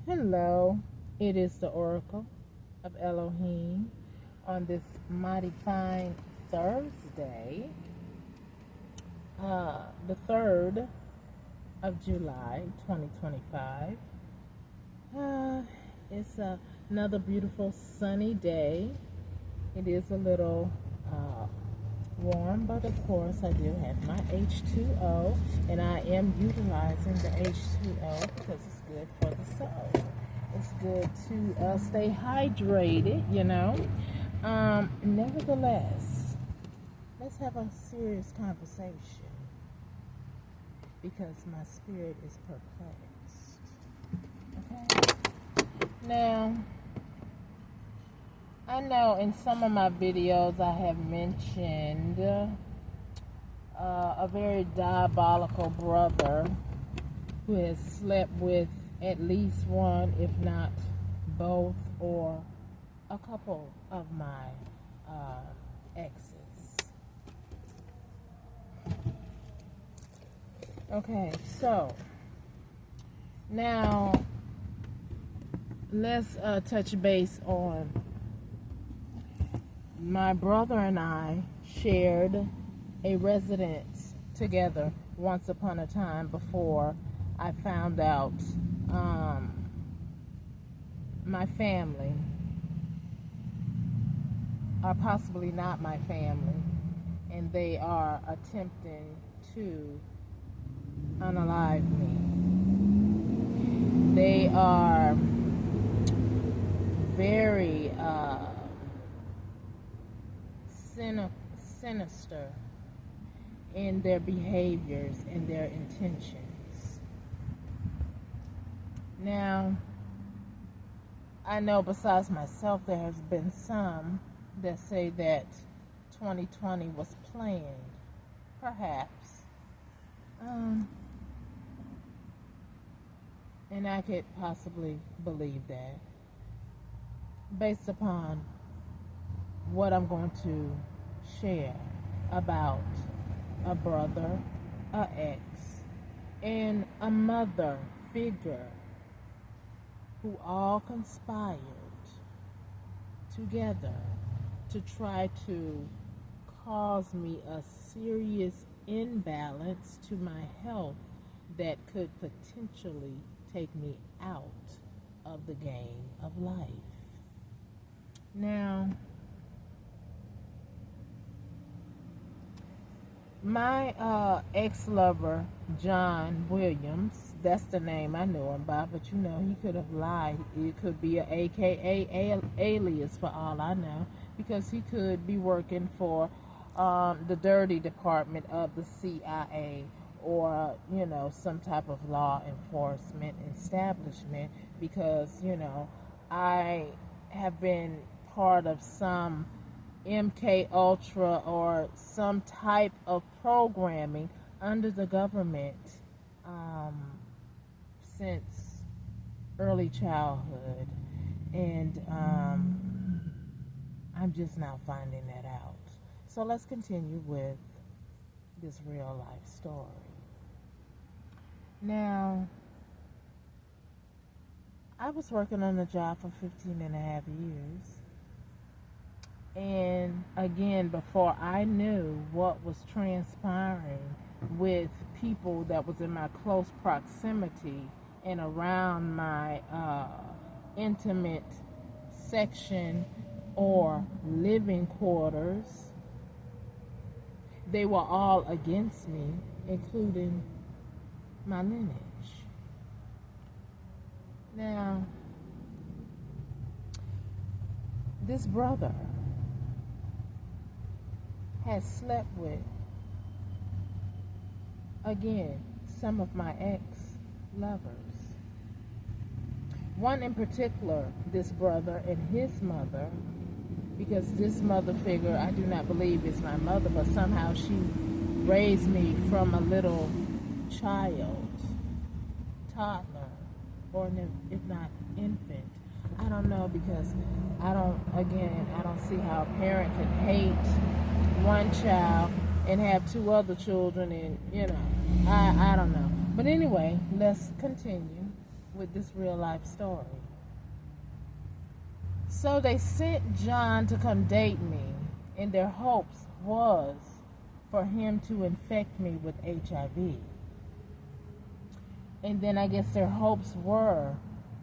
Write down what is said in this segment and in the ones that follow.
Hello, it is the Oracle of Elohim on this mighty fine Thursday, the 3rd of July, 2025. It's another beautiful sunny day. It is a little warm, but of course I do have my H2O, and I am utilizing the H2O because it's good for the soul. It's good to stay hydrated, Nevertheless, let's have a serious conversation because my spirit is perplexed. Okay? Now, I know in some of my videos I have mentioned a very diabolical brother who has slept with at least one, if not both, or a couple of my exes. Okay, so now let's touch base on my brother and I shared a residence together once upon a time before I found out my family, or possibly not my family, and they are attempting to unalive me. They are very sinister in their behaviors and their intentions. Now, I know besides myself there has been some that say that 2020 was planned, perhaps. And I could possibly believe that based upon what I'm going to share about a brother, a ex, and a mother figure who all conspired together to try to cause me a serious imbalance to my health that could potentially take me out of the game of life. Now, my ex-lover, John Williams, that's the name I knew him by, but he could have lied. It could be an AKA alias for all I know, because he could be working for the dirty department of the CIA or, some type of law enforcement establishment, because, I have been part of some MK Ultra or some type of programming under the government since early childhood, and I'm just now finding that out. So let's continue with this real life story. Now, I was working on the job for 15 and a half years. And again, before I knew what was transpiring with people that was in my close proximity and around my intimate section or living quarters, they were all against me, including my lineage. Now, this brother has slept with, again, some of my ex-lovers. One in particular, this brother and his mother, because this mother figure I do not believe is my mother, but somehow she raised me from a little child, toddler, or if not infant. I don't know, because I don't see how a parent can hate one child and have two other children, and I don't know. But anyway, let's continue with this real life story. So they sent John to come date me, and their hopes was for him to infect me with HIV. And then I guess their hopes were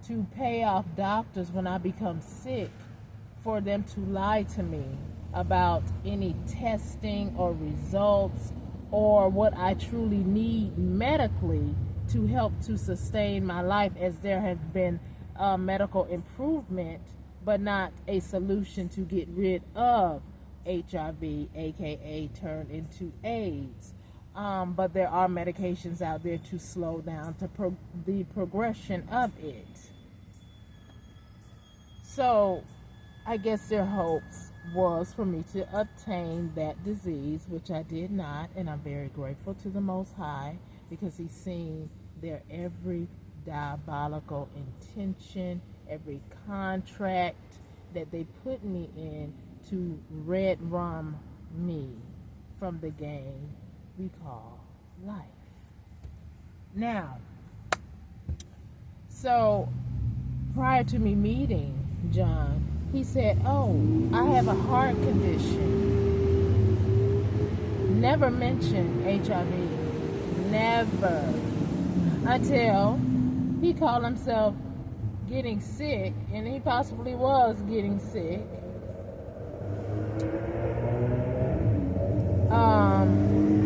to pay off doctors when I become sick for them to lie to me about any testing or results or what I truly need medically to help to sustain my life, as there has been medical improvement but not a solution to get rid of HIV, aka turn into AIDS. But there are medications out there to slow down the progression of it. So I guess their hopes was for me to obtain that disease, which I did not, and I'm very grateful to the Most High because He's seen their every diabolical intention, every contract that they put me in to red rum me from the game we call life. Now, so prior to me meeting John, he said, "Oh, I have a heart condition." Never mentioned HIV. Never. Until he called himself getting sick, and he possibly was getting sick.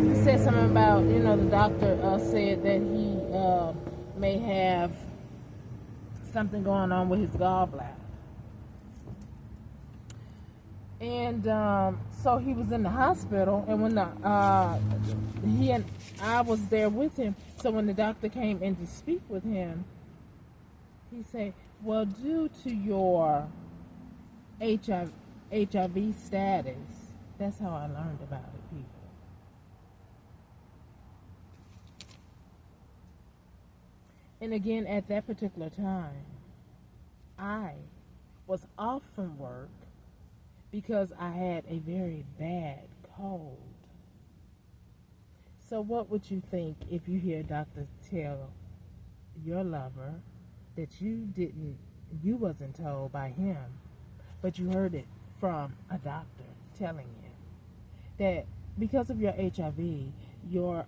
He said something about, the doctor said that he may have something going on with his gallbladder. And so he was in the hospital, and when he and I was there with him, so when the doctor came in to speak with him, he said, "Well, due to your HIV status," that's how I learned about it, people. And again, at that particular time, I was off from work because I had a very bad cold. So what would you think if you hear a doctor tell your lover that you wasn't told by him, but you heard it from a doctor telling you that because of your HIV, your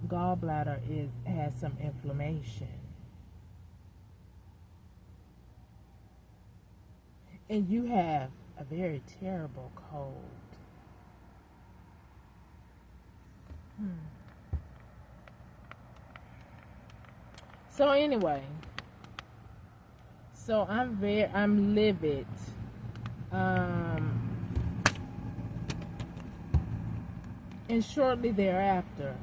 gallbladder has some inflammation, and you have a very terrible cold. So anyway, I'm livid. And shortly thereafter,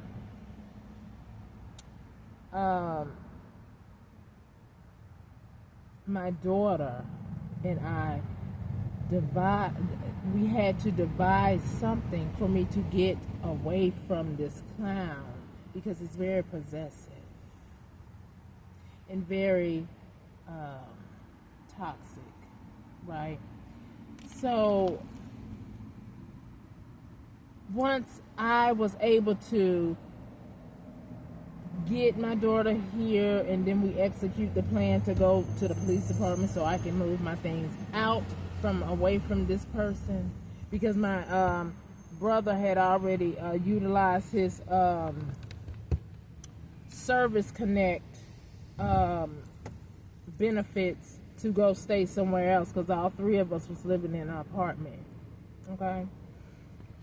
my daughter and I we had to devise something for me to get away from this clown, because it's very possessive and very toxic, right? So once I was able to get my daughter here, and then we execute the plan to go to the police department so I can move my things out away from this person, because my brother had already utilized his Service Connect benefits to go stay somewhere else, because all three of us was living in an apartment. Okay,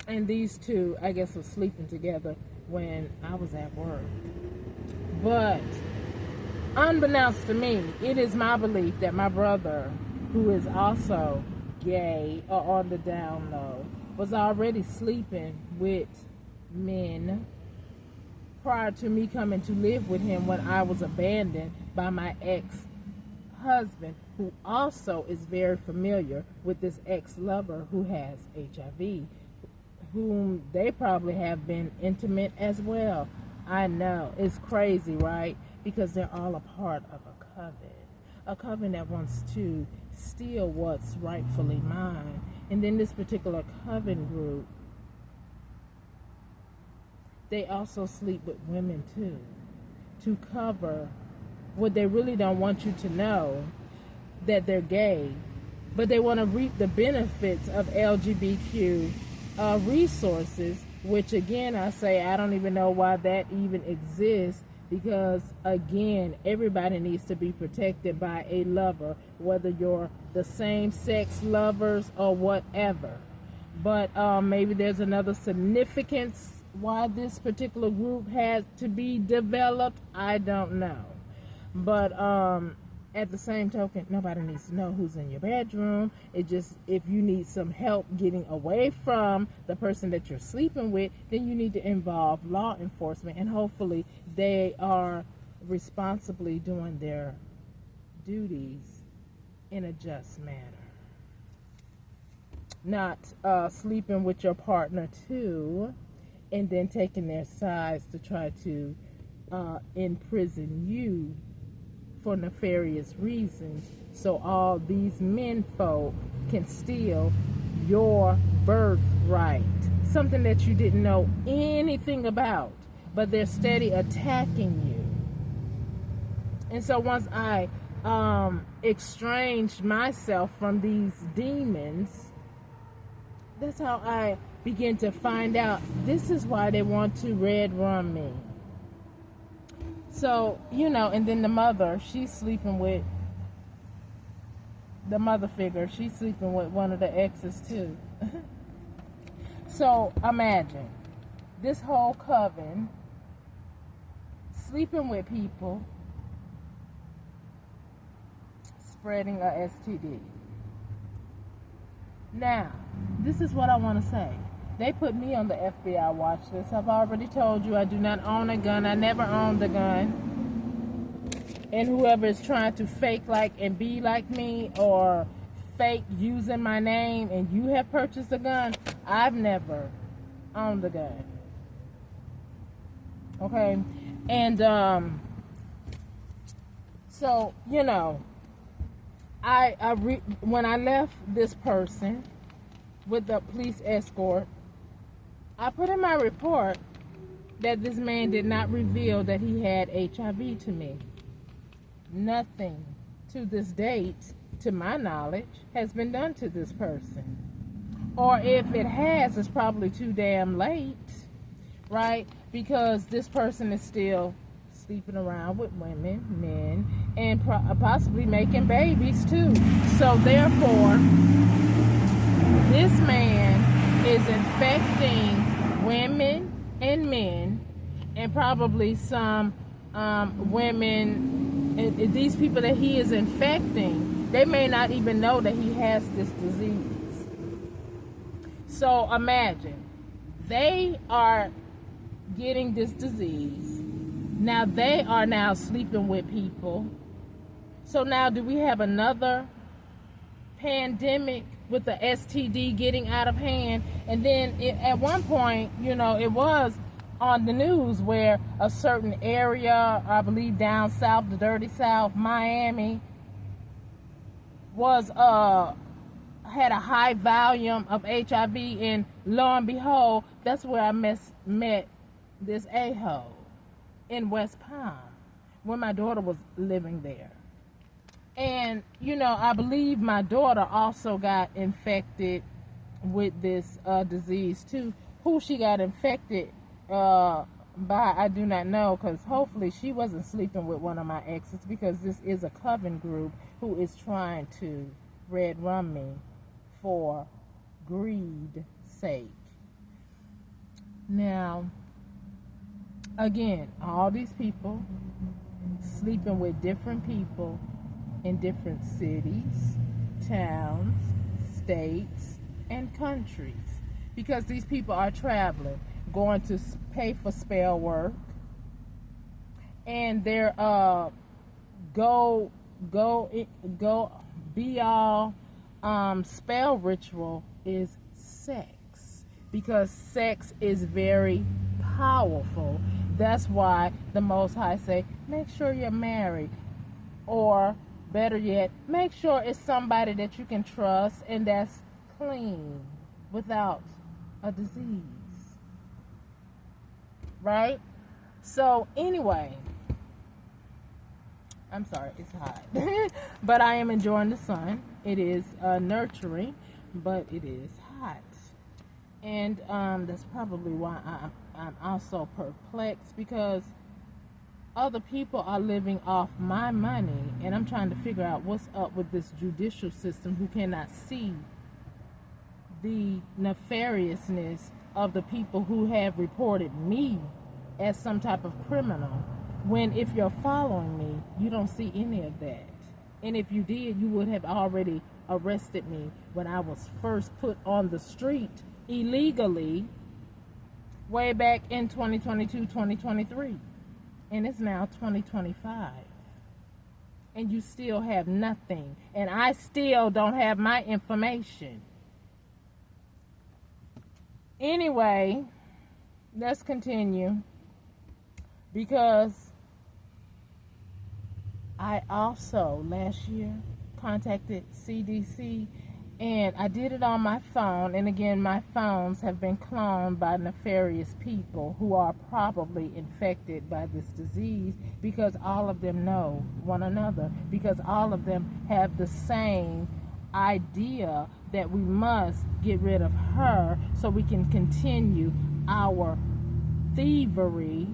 and these two, I guess, were sleeping together when I was at work. But unbeknownst to me, it is my belief that my brother, who is also gay or on the down low, was already sleeping with men prior to me coming to live with him when I was abandoned by my ex-husband, who also is very familiar with this ex-lover who has HIV, whom they probably have been intimate as well. I know, it's crazy, right? Because they're all a part of a coven that wants to steal what's rightfully mine. And then this particular coven group, they also sleep with women too, to cover what they really don't want you to know that they're gay, but they want to reap the benefits of LGBTQ resources, which again, I say, I don't even know why that even exists, because again, everybody needs to be protected by a lover, whether you're the same sex lovers or whatever. But maybe there's another significance why this particular group has to be developed. I don't know. But at the same token, nobody needs to know who's in your bedroom. It just, if you need some help getting away from the person that you're sleeping with, then you need to involve law enforcement, and hopefully they are responsibly doing their duties in a just manner. Not sleeping with your partner too, and then taking their sides to try to imprison you for nefarious reasons, so all these men folk can steal your birthright, something that you didn't know anything about, but they're steady attacking you. And so once I estranged myself from these demons, that's how I begin to find out this is why they want to red rum me. So, you know, and then the mother, she's sleeping with the mother figure. She's sleeping with one of the exes too. So imagine this whole coven sleeping with people, spreading a STD. Now, this is what I want to say. They put me on the FBI watch list. I've already told you I do not own a gun. I never owned a gun. And whoever is trying to fake like and be like me, or fake using my name, and you have purchased a gun, I've never owned a gun. Okay? And so, you know, when I left this person with the police escort, I put in my report that this man did not reveal that he had HIV to me. Nothing to this date, to my knowledge, has been done to this person. Or if it has, it's probably too damn late, right? Because this person is still sleeping around with women, men, and possibly making babies too. So therefore, this man is infecting women and men, and probably some women, and these people that he is infecting, they may not even know that he has this disease. So imagine, they are getting this disease. Now they are now sleeping with people. So now do we have another pandemic with the STD getting out of hand? And then at one point, you know, it was on the news where a certain area, I believe down south, the dirty south, Miami, was had a high volume of HIV, and lo and behold, that's where I met this a-hole in West Palm when my daughter was living there. And, you know, I believe my daughter also got infected with this disease too. Who she got infected by, I do not know, because hopefully she wasn't sleeping with one of my exes, because this is a coven group who is trying to red rum me for greed sake. Now, again, all these people sleeping with different people in different cities, towns, states, and countries, because these people are traveling, going to pay for spell work, and their be all spell ritual is sex, because sex is very powerful. That's why the Most High say, make sure you're married, or better yet, make sure it's somebody that you can trust and that's clean without a disease. Right? So anyway, I'm sorry, it's hot. But I am enjoying the sun. It is nurturing, but it is hot. And that's probably why I'm also perplexed, because other people are living off my money, and I'm trying to figure out what's up with this judicial system who cannot see the nefariousness of the people who have reported me as some type of criminal, when if you're following me, you don't see any of that. And if you did, you would have already arrested me when I was first put on the street illegally way back in 2022, 2023. And it's now 2025. And you still have nothing. And I still don't have my information. Anyway, let's continue, because I also last year contacted CDC, and I did it on my phone. And again, my phones have been cloned by nefarious people who are probably infected by this disease, because all of them know one another, because all of them have the same idea that we must get rid of her so we can continue our thievery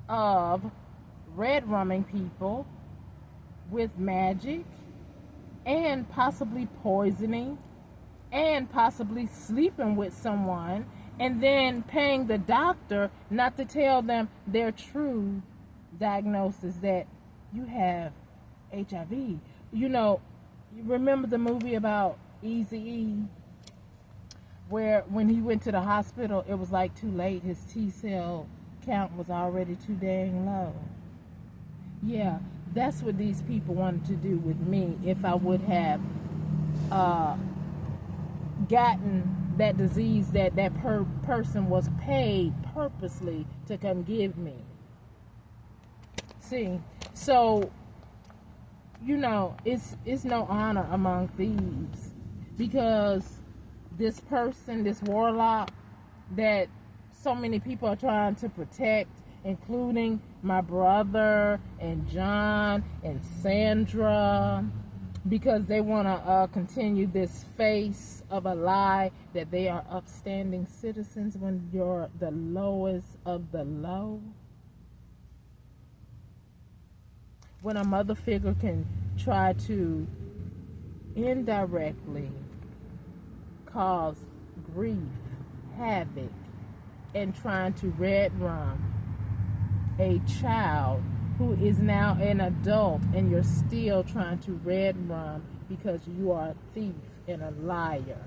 of red rumming people with magic, and possibly poisoning, and possibly sleeping with someone, and then paying the doctor not to tell them their true diagnosis, that you have HIV. You know, remember the movie about Eazy-E, where when he went to the hospital, it was like too late. His T-cell count was already too dang low. Yeah, that's what these people wanted to do with me if I would have gotten that disease that person was paid purposely to come give me. See, so, you know, it's no honor among thieves, because this person, this warlock that so many people are trying to protect, including my brother and John and Sandra, because they want to continue this face of a lie that they are upstanding citizens when you're the lowest of the low. When a mother figure can try to indirectly cause grief, havoc, and trying to red rum a child who is now an adult, and you're still trying to red rum because you are a thief and a liar.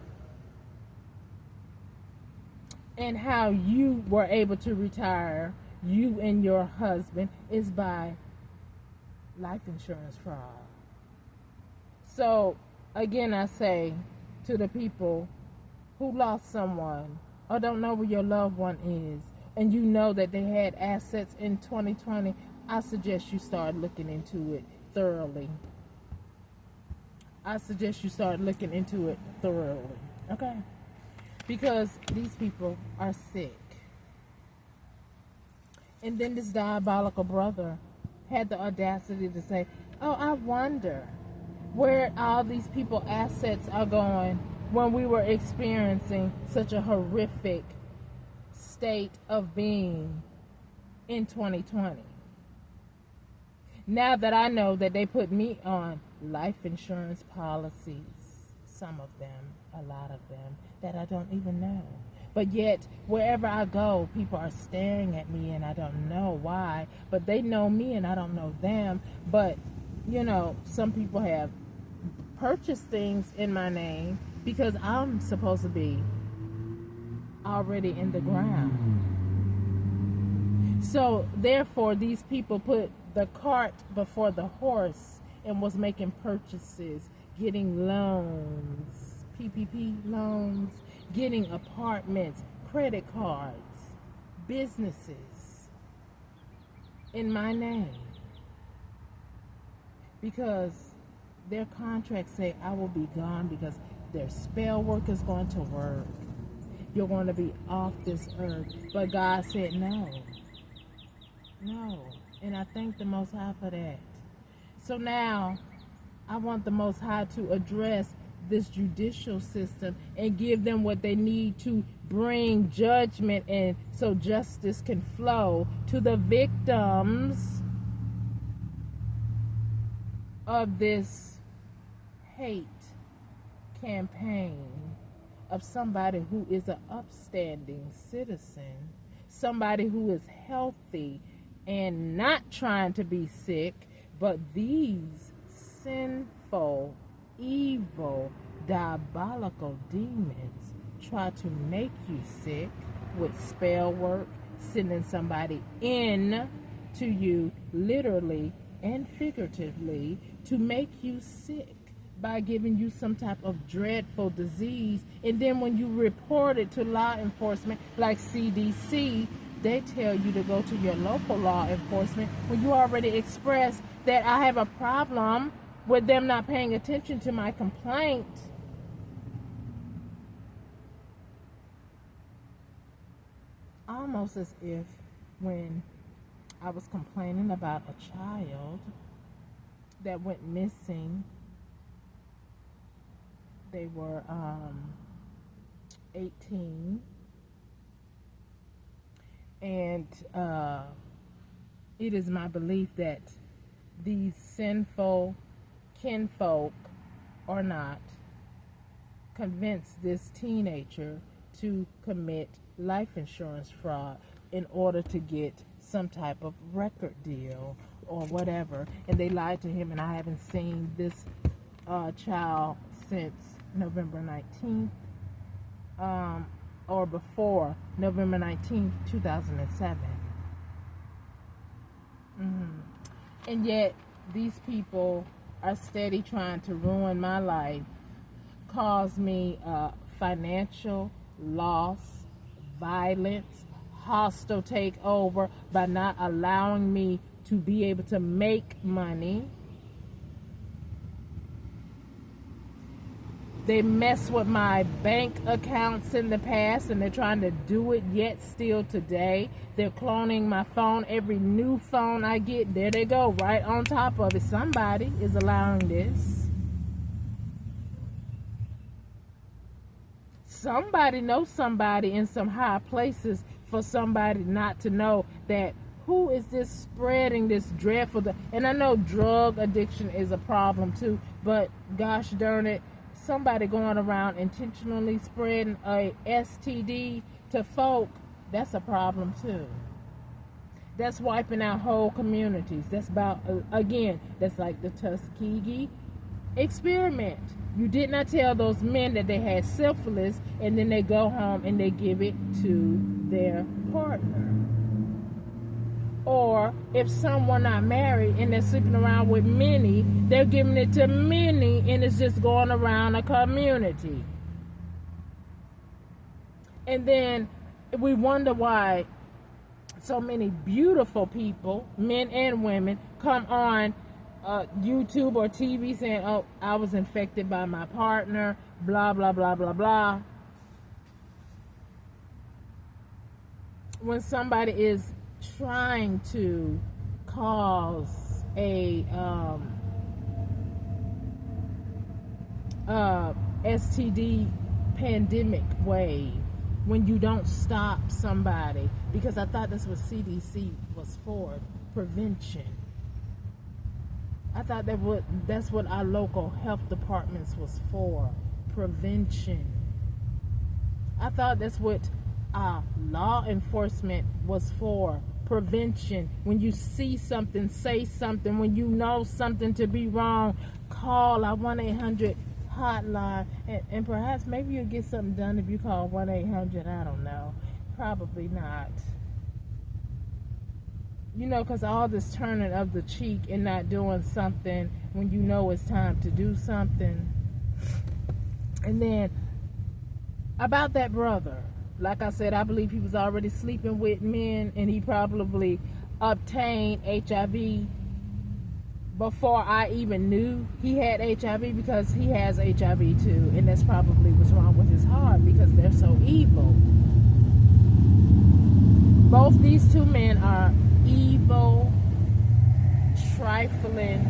And how you were able to retire, you and your husband, is by life insurance fraud. So again, I say to the people who lost someone or don't know where your loved one is, and you know that they had assets in 2020, I suggest you start looking into it thoroughly. Okay? Because these people are sick. And then this diabolical brother had the audacity to say, oh, I wonder where all these people assets are going when we were experiencing such a horrific state of being in 2020. Now that I know that they put me on life insurance policies, some of them, a lot of them, that I don't even know. But yet, wherever I go, people are staring at me, and I don't know why. But they know me, and I don't know them. But, you know, some people have purchased things in my name because I'm supposed to be already in the ground. So, therefore, these people put the cart before the horse and was making purchases, getting loans, PPP loans, getting apartments, credit cards, businesses in my name, because their contracts say I will be gone because their spell work is going to work. You're going to be off this earth. But God said no. And I thank the Most High for that. So now I want the Most High to address this judicial system and give them what they need to bring judgment, and so justice can flow to the victims of this hate campaign of somebody who is an upstanding citizen, somebody who is healthy and not trying to be sick, but these sinful, evil, diabolical demons try to make you sick with spell work, sending somebody in to you literally and figuratively to make you sick by giving you some type of dreadful disease. And then when you report it to law enforcement like CDC, they tell you to go to your local law enforcement when you already expressed that I have a problem with them not paying attention to my complaint. Almost as if when I was complaining about a child that went missing, they were 18, and it is my belief that these sinful kinfolk or not convinced this teenager to commit life insurance fraud in order to get some type of record deal or whatever, and they lied to him. And I haven't seen this child since November 19th or before November 19th, 2007. And yet these people are steady trying to ruin my life, cause me financial loss, violence, hostile takeover by not allowing me to be able to make money. They mess with my bank accounts in the past, and they're trying to do it yet still today. They're cloning my phone. Every new phone I get, there they go, right on top of it. Somebody is allowing this. Somebody knows somebody in some high places for somebody not to know that who is this spreading this dreadful... And I know drug addiction is a problem too, but gosh darn it, somebody going around intentionally spreading a STD to folk, that's a problem too. That's wiping out whole communities. That's about, again, that's like the Tuskegee experiment. You did not tell those men that they had syphilis, and then they go home and they give it to their partner. Or if someone not married and they're sleeping around with many, they're giving it to many, and it's just going around a community. And then we wonder why so many beautiful people, men and women, come on YouTube or TV saying, oh, I was infected by my partner, blah, blah, blah, blah, blah. When somebody is trying to cause a STD pandemic wave, when you don't stop somebody, because I thought that's what CDC was for, prevention. I thought that's what our local health departments was for, prevention. I thought that's what law enforcement was for, prevention. When you see something, say something. When you know something to be wrong, call our 1-800 hotline, and perhaps maybe you'll get something done if you call 1-800. I don't know, probably not. You know, because all this turning of the cheek and not doing something when you know it's time to do something. And then about that brother, like I said, I believe he was already sleeping with men, and he probably obtained HIV before I even knew he had HIV, because he has HIV too, and that's probably what's wrong with his heart, because they're so evil. Both these two men are evil, trifling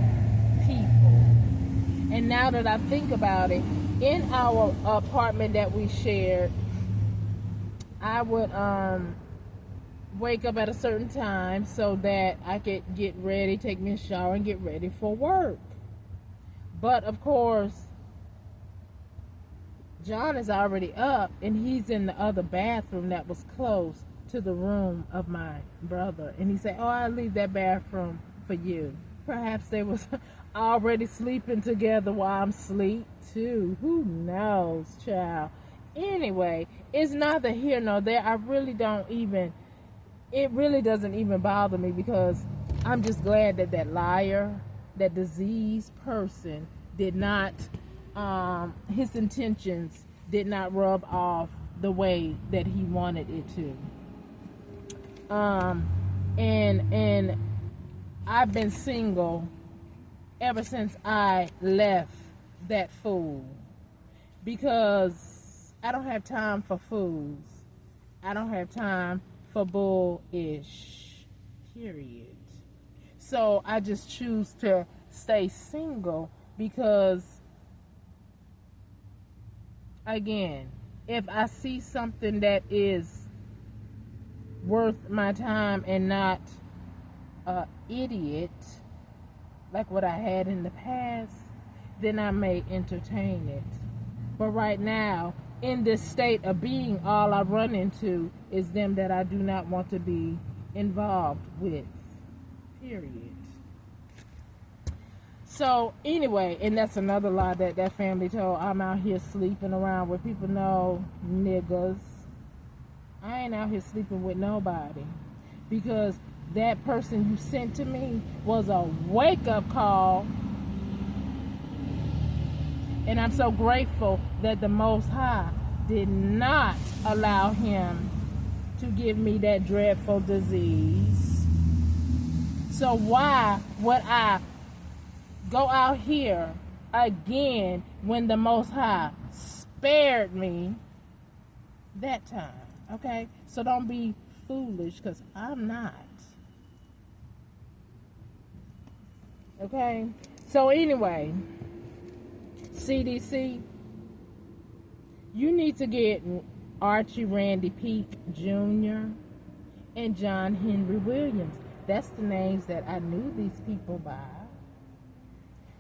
And now that I think about it, in our apartment that we shared, I would wake up at a certain time so that I could get ready, take me a shower, and get ready for work. But of course, John is already up, and he's in the other bathroom that was close to the room of my brother. And he said, "Oh, I'll leave that bathroom for you." Perhaps they was already sleeping together while I'm asleep too. Who knows, child? Anyway, it's neither here nor there. I really don't even, it really doesn't even bother me, because I'm just glad that that liar, that diseased person did not, his intentions did not rub off the way that he wanted it to. And I've been single ever since I left that fool, because I don't have time for fools. I don't have time for bullish, period. So I just choose to stay single, because again, if I see something that is worth my time and not an idiot like what I had in the past, then I may entertain it. But right now, in this state of being, all I run into is them that I do not want to be involved with, period. So anyway, and that's another lie that that family told. I'm out here sleeping around with people. No, niggas, I ain't out here sleeping with nobody, because that person you sent to me was a wake-up call. And I'm so grateful that the Most High did not allow him to give me that dreadful disease. So why would I go out here again when the Most High spared me that time? Okay? So don't be foolish, because I'm not. Okay? So anyway, CDC, you need to get Archie Randy Peake Jr. and John Henry Williams. That's the names that I knew these people by,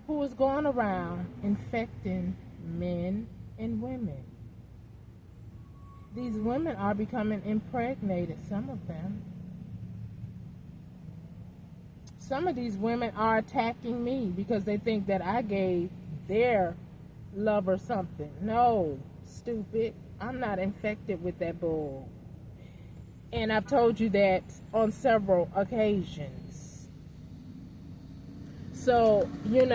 who was going around infecting men and women. These women are becoming impregnated, some of them. Some of these women are attacking me because they think that I gave their lover something. No, stupid. I'm not infected with that bull. And I've told you that on several occasions. So, you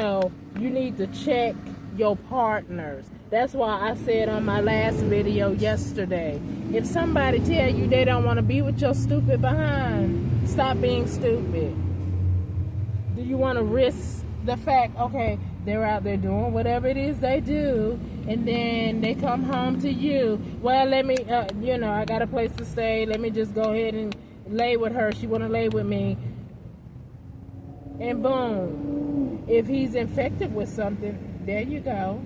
need to check your partners. That's why I said on my last video yesterday, if somebody tell you they don't want to be with your stupid behind, stop being stupid. Do you want to risk the fact, okay, they're out there doing whatever it is they do, and then they come home to you? Well, let me, I got a place to stay. Let me just go ahead and lay with her. She want to lay with me. And boom. If he's infected with something, there you go.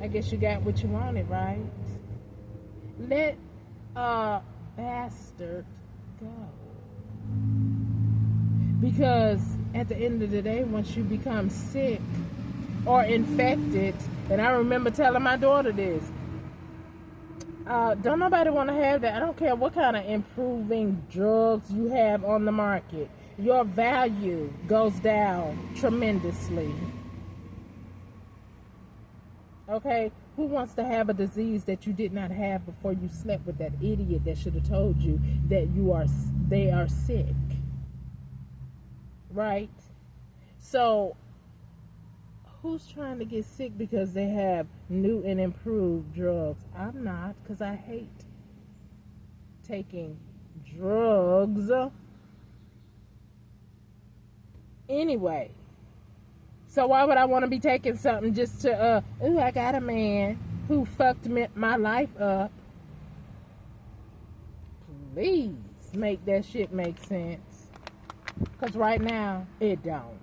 I guess you got what you wanted, right? Let a bastard go. Because at the end of the day, once you become sick or infected, and I remember telling my daughter this, don't nobody want to have that. I don't care what kind of improving drugs you have on the market. Your value goes down tremendously. Okay? Who wants to have a disease that you did not have before you slept with that idiot that should have told you that they are sick? Right? So, who's trying to get sick because they have new and improved drugs? I'm not, because I hate taking drugs. Anyway, so why would I want to be taking something just to, I got a man who fucked my life up? Please make that shit make sense. Because right now, it don't.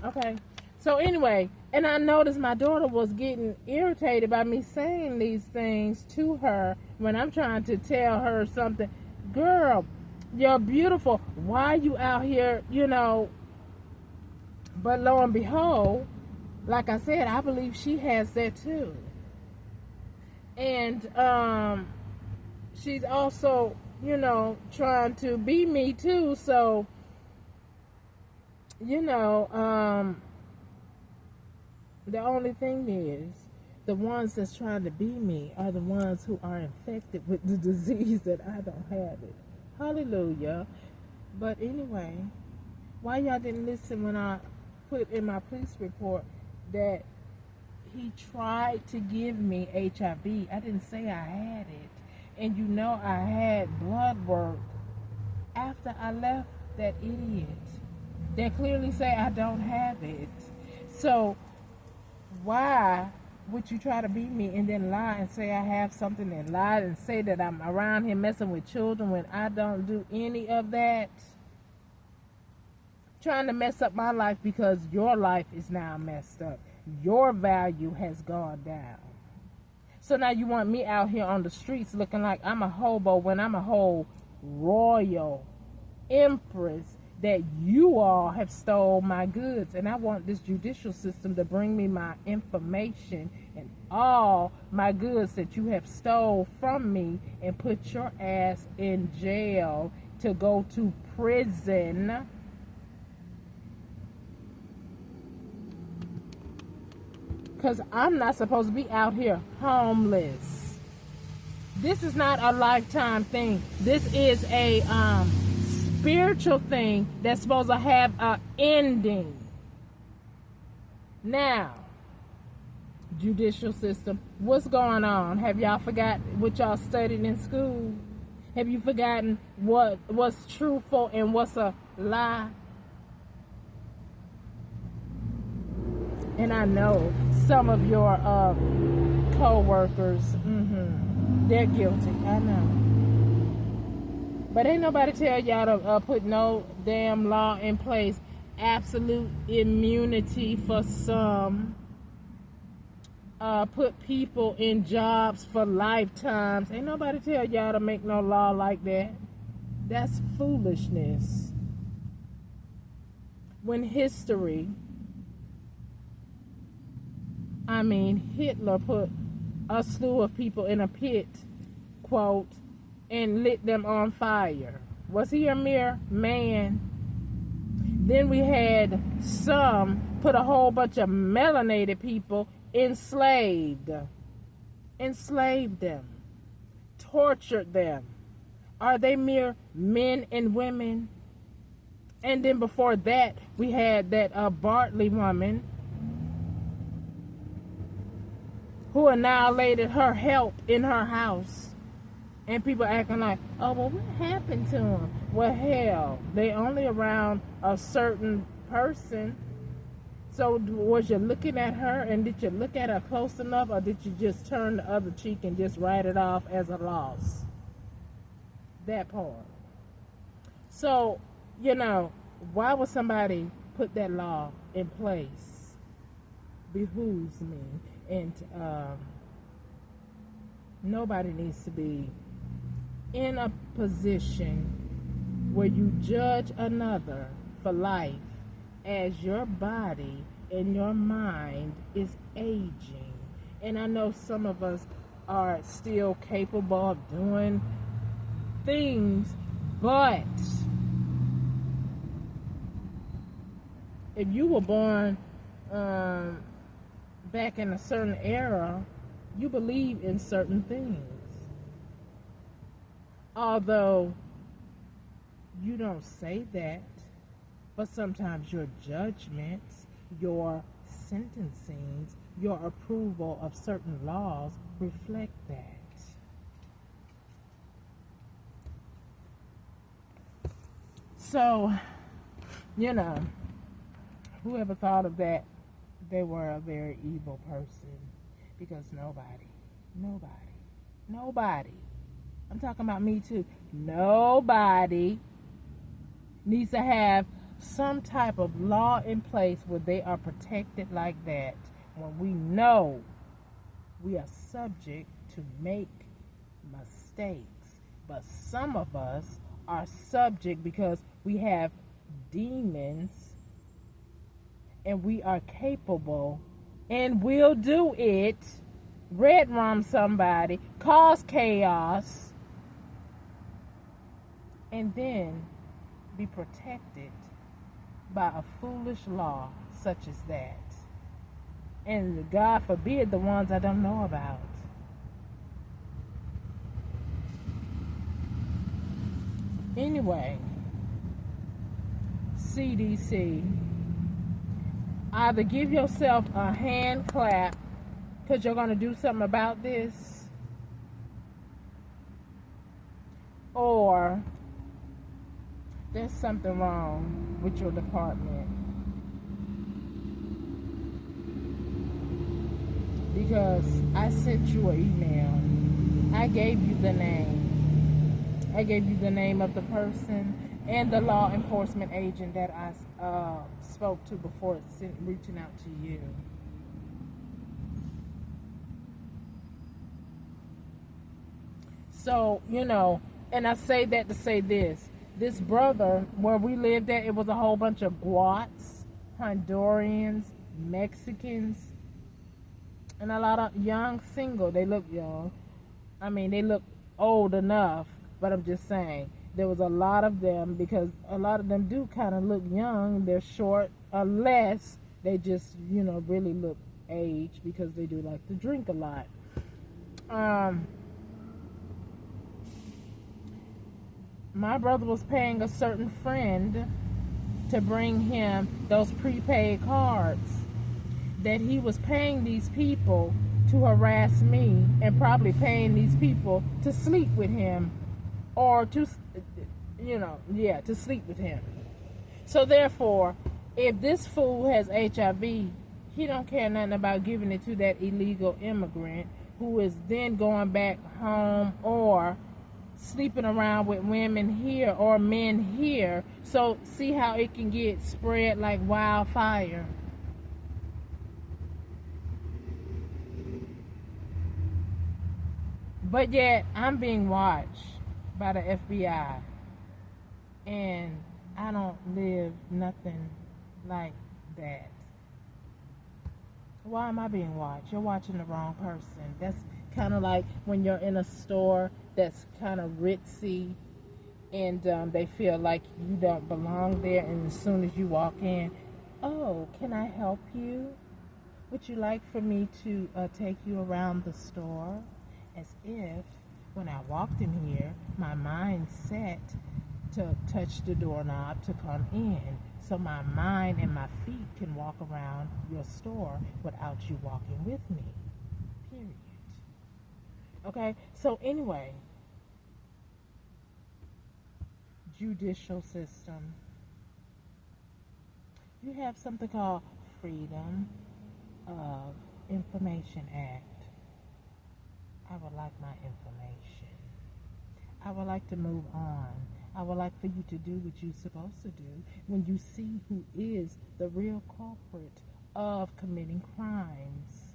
Okay? So anyway, and I noticed my daughter was getting irritated by me saying these things to her when I'm trying to tell her something. Girl, you're beautiful. Why are you out here, But lo and behold, like I said, I believe she has that too. And she's also, trying to be me too. So, the only thing is, the ones that's trying to be me are the ones who are infected with the disease that I don't have it. Hallelujah. But anyway, why y'all didn't listen when I put in my police report that he tried to give me HIV? I didn't say I had it. And I had blood work after I left that idiot. They clearly say I don't have it. So why would you try to beat me and then lie and say I have something, and lie and say that I'm around here messing with children when I don't do any of that? Trying to mess up my life because your life is now messed up. Your value has gone down. So now you want me out here on the streets looking like I'm a hobo when I'm a whole royal empress that you all have stole my goods. And I want this judicial system to bring me my information and all my goods that you have stole from me and put your ass in jail to go to prison. Because I'm not supposed to be out here homeless. This is not a lifetime thing. This is a spiritual thing that's supposed to have an ending. Now, judicial system, what's going on? Have y'all forgotten what y'all studied in school? Have you forgotten what's truthful and what's a lie? And I know some of your co-workers, they're guilty. I know. But ain't nobody tell y'all to put no damn law in place. Absolute immunity for some. Put people in jobs for lifetimes. Ain't nobody tell y'all to make no law like that. That's foolishness. When history... Hitler put a slew of people in a pit, quote, and lit them on fire. Was he a mere man? Then we had some put a whole bunch of melanated people enslaved them, tortured them. Are they mere men and women? And then before that, we had that Bartley woman who annihilated her help in her house. And people acting like, oh, well, what happened to them? Well, hell, they only around a certain person. So was you looking at her, and did you look at her close enough, or did you just turn the other cheek and just write it off as a loss? That part. So, why would somebody put that law in place? Behooves me. And nobody needs to be in a position where you judge another for life as your body and your mind is aging. And I know some of us are still capable of doing things, but if you were born back in a certain era, you believe in certain things. Although you don't say that, but sometimes your judgments, your sentencings, your approval of certain laws reflect that. So, whoever thought of that, they were a very evil person, because nobody, I'm talking about me too, nobody needs to have some type of law in place where they are protected like that, when we know we are subject to make mistakes. But some of us are subject because we have demons and we are capable and will do it, red rum somebody, cause chaos, and then be protected by a foolish law such as that. And God forbid the ones I don't know about. Anyway, CDC, either give yourself a hand clap because you're going to do something about this, or there's something wrong with your department. Because I sent you an email. I gave you the name. I gave you the name of the person and the law enforcement agent that I spoke to before reaching out to you. So, and I say that to say this. This brother, where we lived at, it was a whole bunch of Guats, Hondurans, Mexicans, and a lot of young single. They look young. I mean, they look old enough, but I'm just saying. There was a lot of them because a lot of them do kind of look young. They're short, unless they just, really look aged because they do like to drink a lot. My brother was paying a certain friend to bring him those prepaid cards that he was paying these people to harass me, and probably paying these people to sleep with him, or to sleep with him. So therefore, if this fool has HIV, he don't care nothing about giving it to that illegal immigrant who is then going back home or sleeping around with women here or men here. So see how it can get spread like wildfire. But yet I'm being watched by the FBI, and I don't live nothing like that. Why am I being watched? You're watching the wrong person. That's kind of like when you're in a store that's kind of ritzy, and they feel like you don't belong there, and as soon as you walk in, oh, can I help you? Would you like for me to take you around the store? As if when I walked in here, my mind set to touch the doorknob to come in, so my mind and my feet can walk around your store without you walking with me. Period. Okay, so anyway, judicial system. You have something called Freedom of Information Act. I would like my information. I would like to move on. I would like for you to do what you're supposed to do when you see who is the real culprit of committing crimes.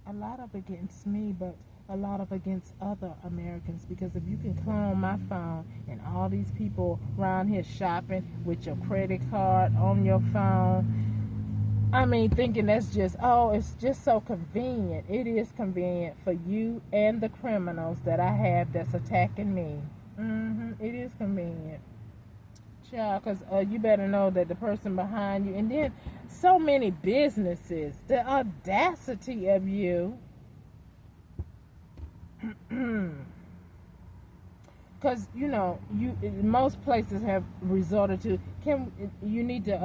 A lot of against me, but a lot of against other Americans, because if you can clone my phone and all these people around here shopping with your credit card on your phone, I mean, thinking that's just, it's just so convenient. It is convenient for you and the criminals that I have that's attacking me. It is convenient. Child, because you better know that the person behind you, and then so many businesses, the audacity of you. Because, most places have resorted to, you need to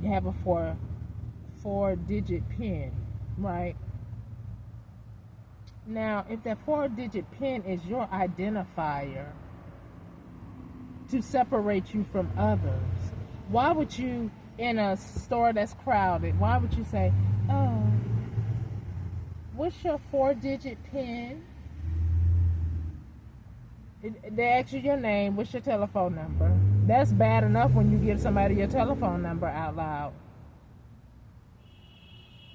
have a four-digit PIN, right? Now, if that four-digit PIN is your identifier to separate you from others, why would you, in a store that's crowded, why would you say, oh, what's your four-digit PIN? They ask you your name, what's your telephone number? That's bad enough when you give somebody your telephone number out loud.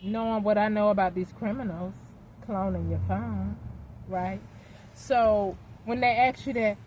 Knowing what I know about these criminals cloning your phone, right? So when they ask you that,